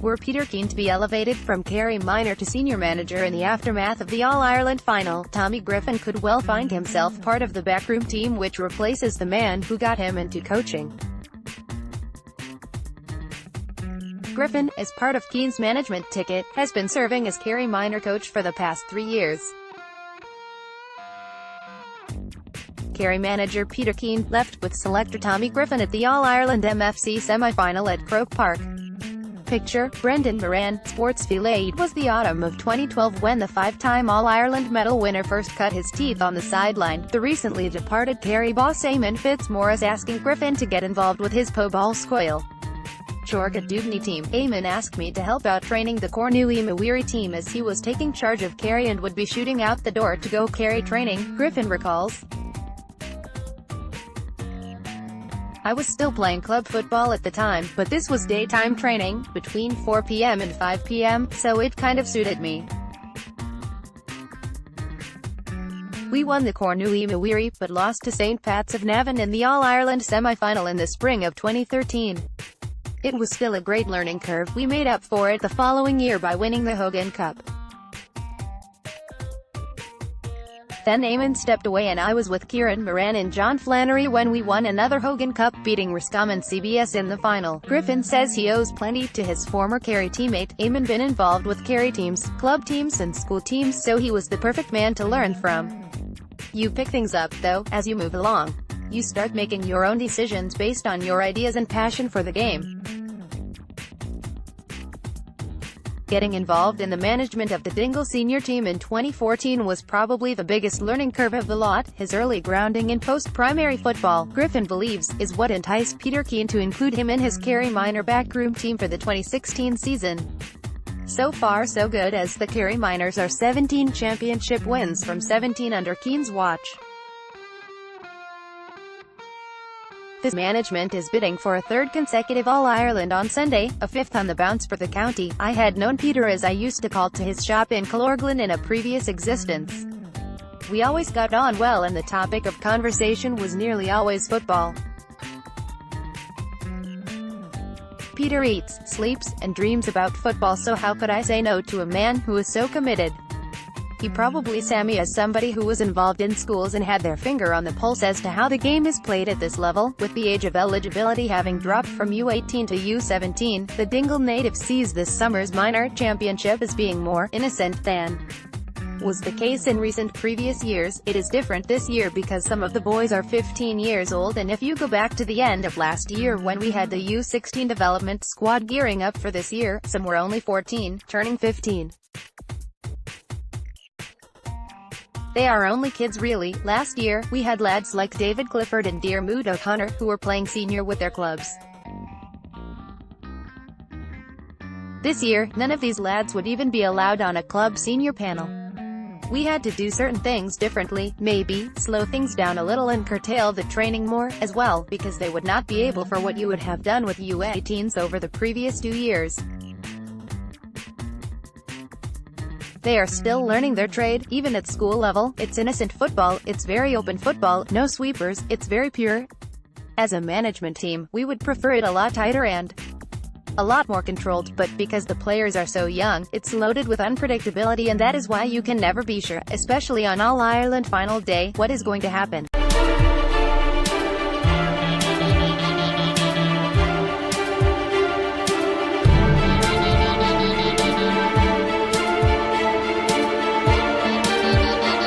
Were Peter Keane to be elevated from Kerry minor to senior manager in the aftermath of the All-Ireland final, Tommy Griffin could well find himself part of the backroom team which replaces the man who got him into coaching. Griffin, as part of Keane's management ticket, has been serving as Kerry minor coach for the past 3 years. Kerry manager Peter Keane left with selector Tommy Griffin at the All-Ireland MFC semi-final at Croke Park. Picture, Brendan Moran. SportsfileIt was the autumn of 2012 when the 5-time All-Ireland medal winner first cut his teeth on the sideline, the recently departed Kerry boss Eamon Fitzmaurice asking Griffin to get involved with his po ball scoil. Chorga Dubney team. Eamon asked me to help out training the Cornui Mawiri team as he was taking charge of Kerry and would be shooting out the door to go Kerry training, Griffin recalls. I was still playing club football at the time, but this was daytime training, between 4 p.m. and 5 p.m., so it kind of suited me. We won the Cornui Mawiri, but lost to St. Pat's of Navan in the All-Ireland semi-final in the spring of 2013. It was still a great learning curve. We made up for it the following year by winning the Hogan Cup. Then Eamon stepped away and I was with Kieran Moran and John Flannery when we won another Hogan Cup, beating Roscommon CBS in the final. Griffin says he owes plenty to his former Kerry teammate. Eamon been involved with Kerry teams, club teams and school teams, so he was the perfect man to learn from. You pick things up, though, as you move along. You start making your own decisions based on your ideas and passion for the game. Getting involved in the management of the Dingle senior team in 2014 was probably the biggest learning curve of the lot. His early grounding in post-primary football, Griffin believes, is what enticed Peter Keane to include him in his Kerry minor backroom team for the 2016 season. So far so good, as the Kerry Miners are 17 championship wins from 17 under Keane's watch. This management is bidding for a third consecutive All-Ireland on Sunday, a fifth on the bounce for the county. I had known Peter as I used to call to his shop in Killorglin in a previous existence. We always got on well and the topic of conversation was nearly always football. Peter eats, sleeps, and dreams about football, so how could I say no to a man who is so committed? He probably saw me as somebody who was involved in schools and had their finger on the pulse as to how the game is played at this level. With the age of eligibility having dropped from U18 to U17, the Dingle native sees this summer's minor championship as being more innocent than was the case in recent previous years. It is different this year because some of the boys are 15 years old, and if you go back to the end of last year when we had the U16 development squad gearing up for this year, some were only 14, turning 15. They are only kids really. Last year, we had lads like David Clifford and Diarmuid O'Connor, who were playing senior with their clubs. This year, none of these lads would even be allowed on a club senior panel. We had to do certain things differently, maybe slow things down a little and curtail the training more, as well, because they would not be able for what you would have done with U18s over the previous 2 years. They are still learning their trade, even at school level. It's innocent football, it's very open football, no sweepers, it's very pure. As a management team, we would prefer it a lot tighter and a lot more controlled, but because the players are so young, it's loaded with unpredictability, and that is why you can never be sure, especially on All-Ireland final day, what is going to happen.